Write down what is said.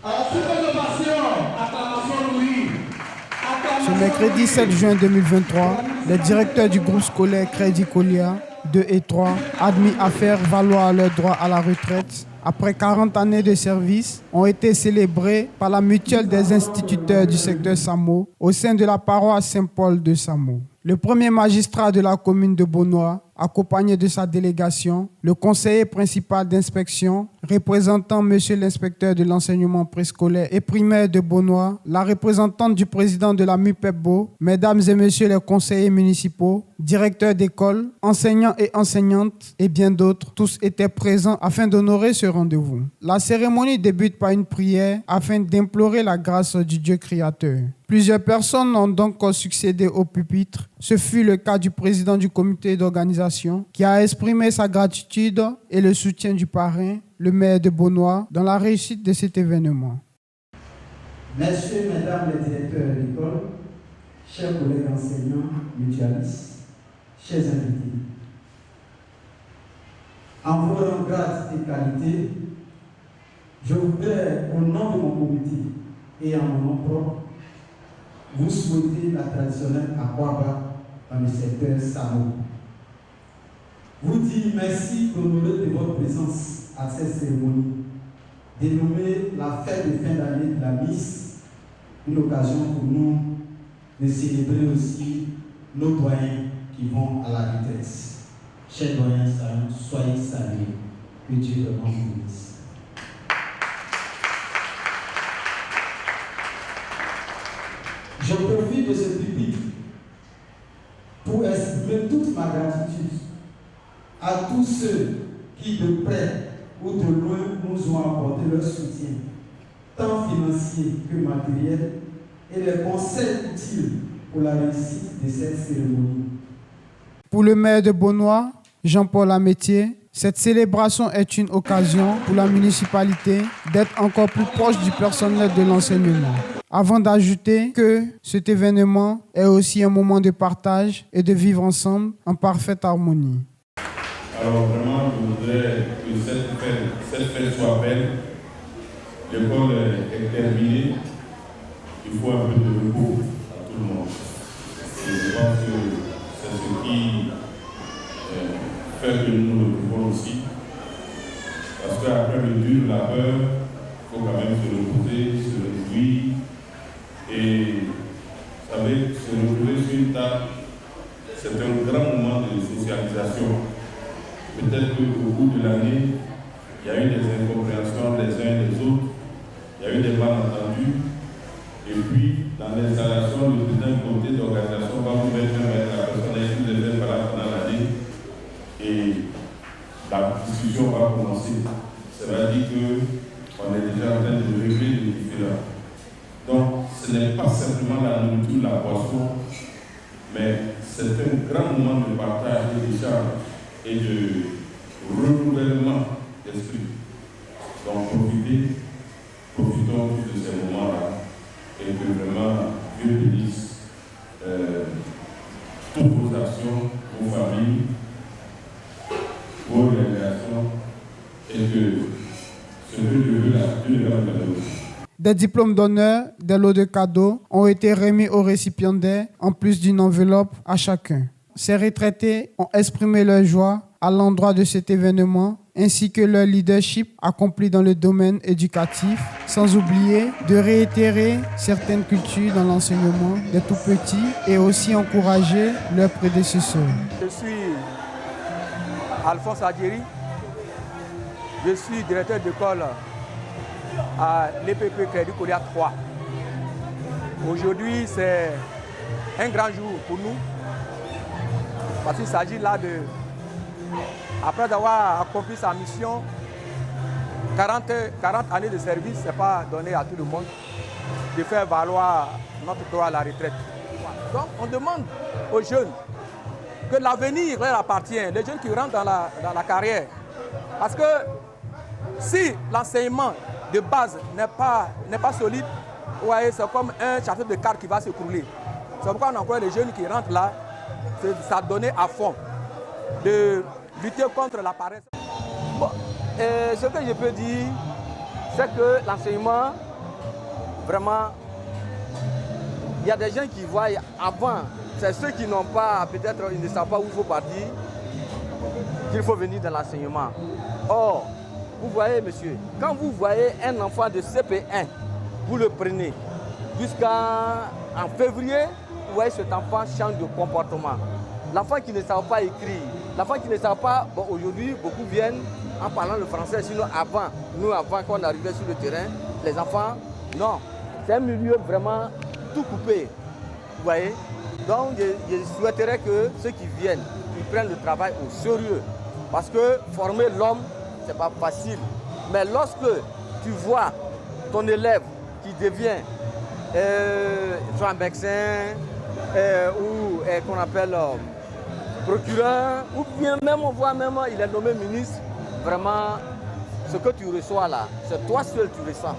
Ce mercredi 7 juin 2023, les directeurs du groupe scolaire Crédit Colia 2 et 3, admis à faire valoir leur droit à la retraite, après 40 années de service, ont été célébrés par la mutuelle des instituteurs du secteur Samo au sein de la paroisse Saint-Paul de Samo. Le premier magistrat de la commune de Beaunois, accompagné de sa délégation, le conseiller principal d'inspection, représentant monsieur l'inspecteur de l'enseignement préscolaire et primaire de Beaunois, la représentante du président de la MUPEPBO, mesdames et messieurs les conseillers municipaux, directeurs d'école, enseignants et enseignantes et bien d'autres, tous étaient présents afin d'honorer ce rendez-vous. La cérémonie débute par une prière afin d'implorer la grâce du Dieu créateur. Plusieurs personnes ont donc succédé au pupitre. Ce fut le cas du président du comité d'organisation qui a exprimé sa gratitude et le soutien du parrain, le maire de Beaunois, dans la réussite de cet événement. Messieurs, mesdames les directeurs d'école, chers collègues enseignants, mutualistes, chers invités, en vos rangs, grades et qualités, je voudrais, au nom de mon comité et en mon nom propre, vous souhaiter la traditionnelle Akwaba dans le secteur Samo. Vous dire merci d'honorer de votre présence à cette cérémonie, dénommée la fête de fin d'année de la Miss, une occasion pour nous de célébrer aussi nos doyens qui vont à la retraite. Chers doyens, soyez salués, que Dieu vraiment vous bénisse. Je profite de ce pupitre pour exprimer toute ma gratitude à tous ceux qui, de près ou de loin, nous ont apporté leur soutien, tant financier que matériel, et les conseils utiles pour la réussite de cette cérémonie. Pour le maire de Beaunois, Jean-Paul Amétier, cette célébration est une occasion pour la municipalité d'être encore plus proche du personnel de l'enseignement. Avant d'ajouter que cet événement est aussi un moment de partage et de vivre ensemble en parfaite harmonie. Alors vraiment, je voudrais que cette fête soit belle. L'école est terminée. Il faut un peu de repos à tout le monde. Et je pense que c'est ce qui fait que nous le pouvons aussi. Parce qu'après le dur labeur, il faut quand même se reposer, se réjouir. Et vous savez, se retrouver sur une table, c'est un grand moment de socialisation. Peut-être qu'au bout de l'année, il y a eu des incompréhensions les uns et les autres, il y a eu des malentendus. Et puis, dans l'installation, le président du comité d'organisation va vous mettre la personne avec qui vous êtes pendant l'année. Et la discussion va commencer. Ça veut dire qu'on est déjà en train de régler les différends. Donc, ce n'est pas simplement la nourriture, la boisson, mais c'est un grand moment de partage et d'échange et de renouvellement d'esprit. Donc, profitons de ces moments-là et que vraiment Dieu bénisse toutes vos actions, vos familles, vos réalisations et que ce que Dieu veut, Dieu va vous donner. Des diplômes d'honneur, des lots de cadeaux ont été remis aux récipiendaires en plus d'une enveloppe à chacun. Ces retraités ont exprimé leur joie à l'endroit de cet événement ainsi que leur leadership accompli dans le domaine éducatif, sans oublier de réitérer certaines cultures dans l'enseignement des tout-petits et aussi encourager leurs prédécesseurs. Je suis Alphonse Adjeri, je suis directeur d'école à l'EPP Crédit Colia 3. Aujourd'hui, c'est un grand jour pour nous parce qu'il s'agit là de, après avoir accompli sa mission, 40 années de service, ce n'est pas donné à tout le monde de faire valoir notre droit à la retraite. Donc on demande aux jeunes que l'avenir leur appartient, les jeunes qui rentrent dans la carrière. Parce que si l'enseignement de base n'est pas solide, ouais, c'est comme un château de cartes qui va s'écrouler. C'est pourquoi on encourage les jeunes qui rentrent là, ça donner à fond, de lutter contre la paresse. Bon, ce que je peux dire, c'est que l'enseignement vraiment, il y a des gens qui voient avant, c'est ceux qui n'ont pas, peut-être ils ne savent pas où il faut partir, qu'il faut venir dans l'enseignement. Or, vous voyez monsieur, quand vous voyez un enfant de CP1, vous le prenez jusqu'en février, vous voyez cet enfant change de comportement. L'enfant qui ne savait pas écrire, l'enfant qui ne savait pas, bon aujourd'hui beaucoup viennent en parlant le français, sinon avant, nous avant qu'on arrivait sur le terrain, les enfants, non, c'est un milieu vraiment tout coupé, vous voyez. Donc je souhaiterais que ceux qui viennent, ils prennent le travail au sérieux, parce que former l'homme, c'est pas facile. Mais lorsque tu vois ton élève qui devient soit un médecin ou qu'on appelle procureur, ou bien même on voit même il est nommé ministre, vraiment ce que tu reçois là, c'est toi seul que tu ressens.